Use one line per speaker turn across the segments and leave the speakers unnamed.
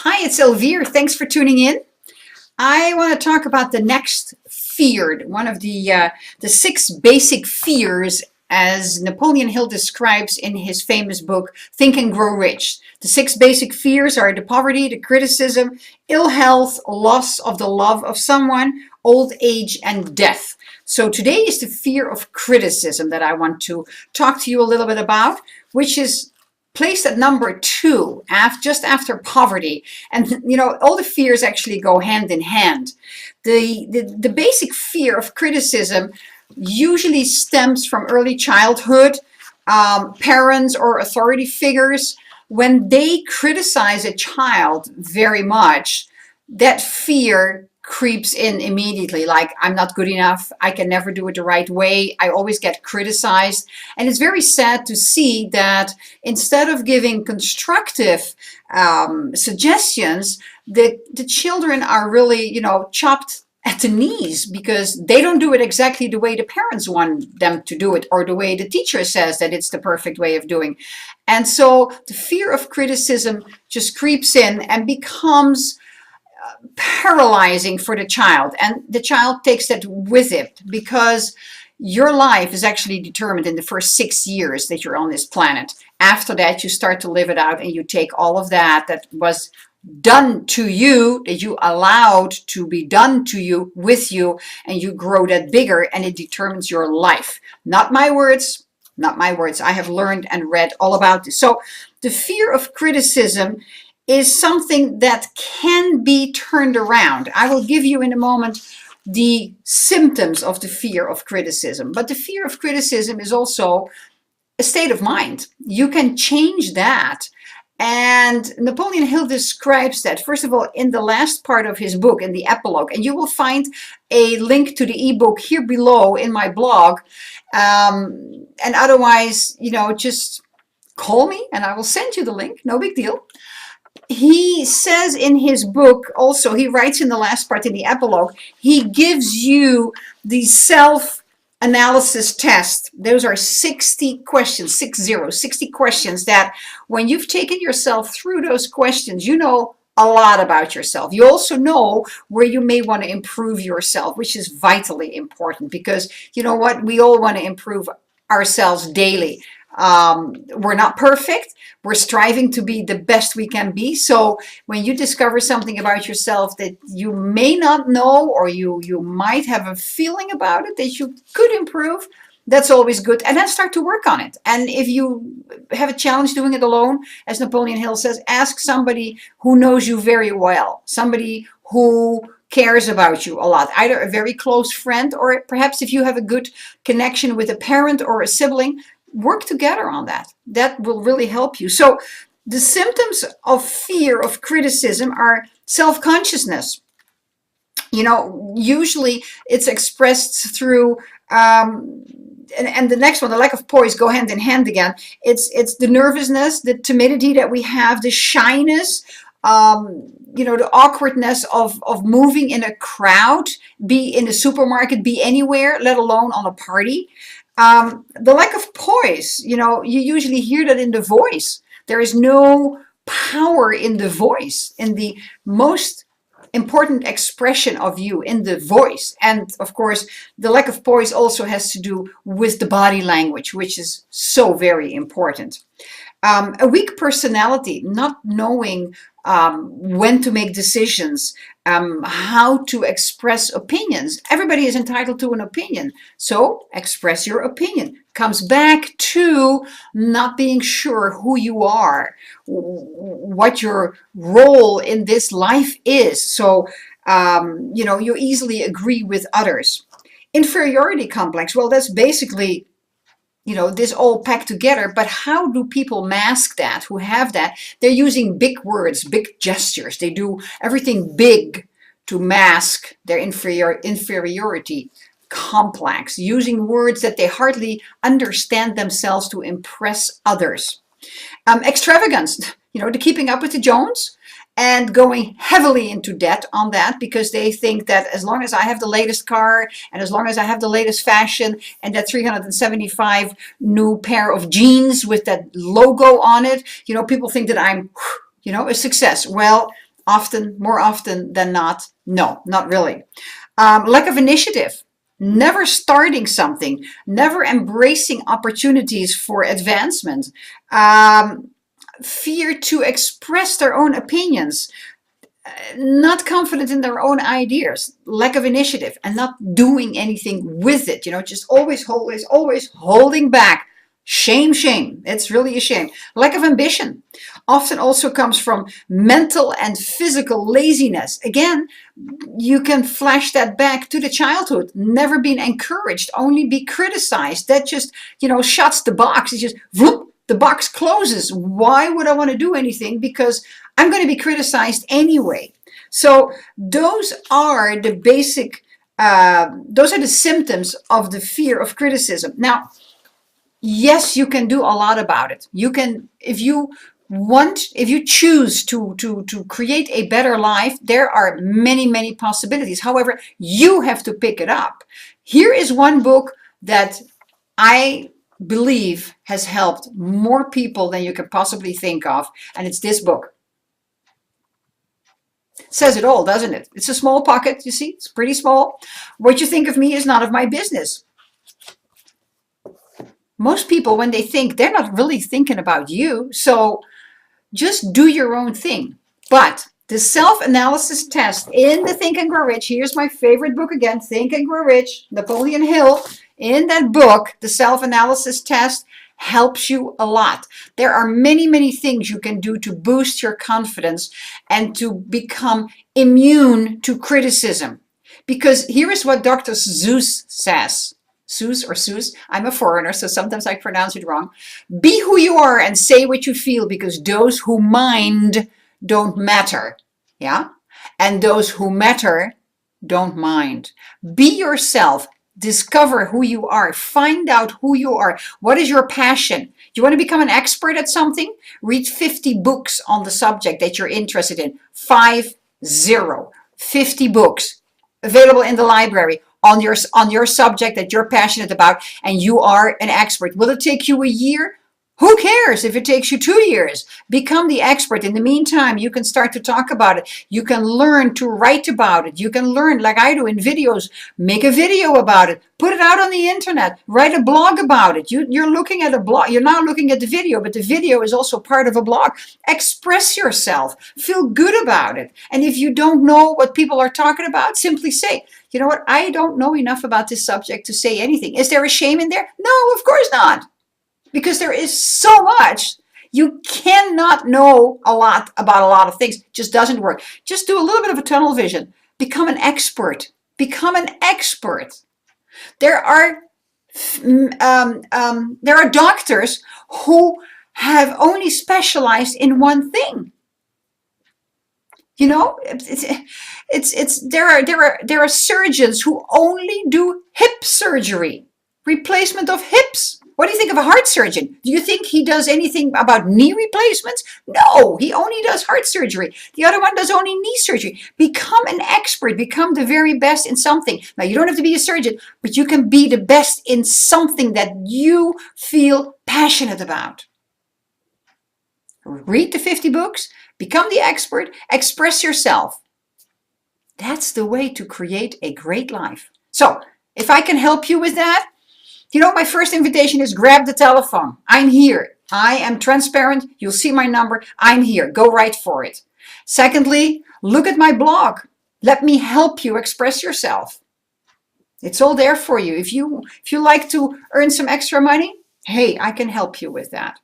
Hi, it's Elvire. Thanks for tuning in. I want to talk about the next fear, one of the six basic fears, as Napoleon Hill describes in his famous book, Think and Grow Rich. The six basic fears are the poverty, the criticism, ill health, loss of the love of someone, old age, and death. So today is the fear of criticism that I want to talk to you a little bit about, which is placed at number two, just after poverty. And all the fears actually go hand in hand. The basic fear of criticism usually stems from early childhood. Parents or authority figures, when they criticize a child very much, that fear creeps in immediately, like, I'm not good enough, I can never do it the right way, I always get criticized. And it's very sad to see that instead of giving constructive suggestions, the children are really, chopped at the knees because they don't do it exactly the way the parents want them to do it, or the way the teacher says that it's the perfect way of doing. And so the fear of criticism just creeps in and becomes paralyzing for the child, and the child takes that with it, because your life is actually determined in the first 6 years that you're on this planet. After that, you start to live it out, and you take all of that was done to you, that you allowed to be done to you, with you, and you grow that bigger, and it determines your life. Not my words, not my words. I have learned and read all about this. So the fear of criticism is something that can be turned around. I will give you in a moment the symptoms of the fear of criticism. But the fear of criticism is also a state of mind. You can change that. And Napoleon Hill describes that, first of all, in the last part of his book, in the epilogue. And you will find a link to the ebook here below in my blog. And otherwise, just call me and I will send you the link. No big deal. He says in his book also, he writes in the last part, in the epilogue, he gives you the self-analysis test. Those are 60 questions, 60 questions, that when you've taken yourself through those questions, you know a lot about yourself. You also know where you may want to improve yourself, which is vitally important, because you know what? We all want to improve ourselves daily. We're not perfect. We're striving to be the best we can be. So when you discover something about yourself that you may not know, or you might have a feeling about it that you could improve, that's always good. And then start to work on it. And if you have a challenge doing it alone, as Napoleon Hill says, ask somebody who knows you very well, somebody who cares about you a lot, either a very close friend, or perhaps if you have a good connection with a parent or a sibling, work together on that. That will really help you. So the symptoms of fear of criticism are self-consciousness. Usually it's expressed through, and the next one, the lack of poise, go hand in hand again. It's the nervousness, the timidity that we have, the shyness, the awkwardness of moving in a crowd, be in a supermarket, be anywhere, let alone on a party. The lack of poise, you usually hear that in the voice. There is no power in the voice, in the most important expression of you, in the voice. And of course, the lack of poise also has to do with the body language, which is so very important. A weak personality, not knowing when to make decisions, how to express opinions. Everybody is entitled to an opinion, so express your opinion. Comes back to not being sure who you are, what your role in this life is. So, you easily agree with others. Inferiority complex, well, that's basically this all packed together. But how do people mask that, who have that? They're using big words, big gestures. They do everything big to mask their inferiority complex, using words that they hardly understand themselves to impress others. Extravagance, the keeping up with the Jones, and going heavily into debt on that, because they think that as long as I have the latest car, and as long as I have the latest fashion, and that 375 new pair of jeans with that logo on it, people think that I'm, a success. Well, Often, more often than not, no, not really. Lack of initiative, never starting something, never embracing opportunities for advancement, fear to express their own opinions, not confident in their own ideas, lack of initiative, and not doing anything with it. Just always, always, always holding back. Shame, shame. It's really a shame. Lack of ambition often also comes from mental and physical laziness. Again, you can flash that back to the childhood. Never been encouraged, only be criticized. That just, shuts the box. It's just, whoop, the box closes. Why would I want to do anything? Because I'm going to be criticized anyway. So those are the basic, those are the symptoms of the fear of criticism. Now, yes, you can do a lot about it. You can, if you choose to create a better life, there are many, many possibilities. However, you have to pick it up. Here is one book that I believe has helped more people than you can possibly think of, and it's this book. It says it all, doesn't it? It's a small pocket, you see? It's pretty small. What you think of me is none of my business. Most people, when they think, they're not really thinking about you. So just do your own thing. But the self-analysis test in the Think and Grow Rich, here's my favorite book again, Think and Grow Rich, Napoleon Hill. In that book, the self-analysis test helps you a lot. There are many, many things you can do to boost your confidence and to become immune to criticism. Because here is what Dr. Seuss says. Seuss or Seuss, I'm a foreigner, so sometimes I pronounce it wrong. Be who you are and say what you feel, because those who mind don't matter. Yeah? And those who matter don't mind. Be yourself. Discover who you are. Find out who you are. What is your passion? You want to become an expert at something? Read 50 books on the subject that you're interested in. 50 books available in the library on your subject that you're passionate about, and you are an expert. Will it take you a year? Who cares if it takes you 2 years? Become the expert. In the meantime, you can start to talk about it. You can learn to write about it. You can learn, like I do in videos, make a video about it, put it out on the internet, write a blog about it. You're looking at a blog. You're now looking at the video, but the video is also part of a blog. Express yourself. Feel good about it. And if you don't know what people are talking about, simply say, you know what? I don't know enough about this subject to say anything. Is there a shame in there? No, of course not. Because there is so much. You cannot know a lot about a lot of things. It just doesn't work. Just do a little bit of a tunnel vision. Become an expert. Become an expert. There are doctors who have only specialized in one thing. There are surgeons who only do hip surgery, replacement of hips. What do you think of a heart surgeon? Do you think he does anything about knee replacements? No, he only does heart surgery. The other one does only knee surgery. Become an expert. Become the very best in something. Now, you don't have to be a surgeon, but you can be the best in something that you feel passionate about. Read the 50 books. Become the expert. Express yourself. That's the way to create a great life. So, if I can help you with that, my first invitation is grab the telephone. I'm here. I am transparent. You'll see my number. I'm here. Go right for it. Secondly, look at my blog. Let me help you express yourself. It's all there for you. If you like to earn some extra money, hey, I can help you with that.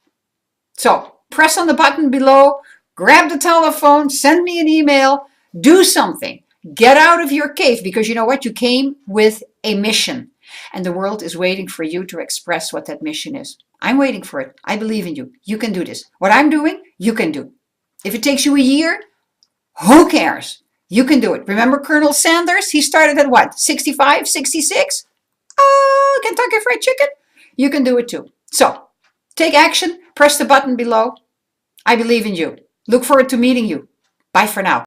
So press on the button below, grab the telephone, send me an email, do something. Get out of your cave, because you know what? You came with a mission. And the world is waiting for you to express what that mission is. I'm waiting for it. I believe in you. You can do this. What I'm doing, you can do. If it takes you a year, who cares? You can do it. Remember Colonel Sanders? He started at what? 65, 66? Oh, Kentucky Fried Chicken? You can do it too. So, take action. Press the button below. I believe in you. Look forward to meeting you. Bye for now.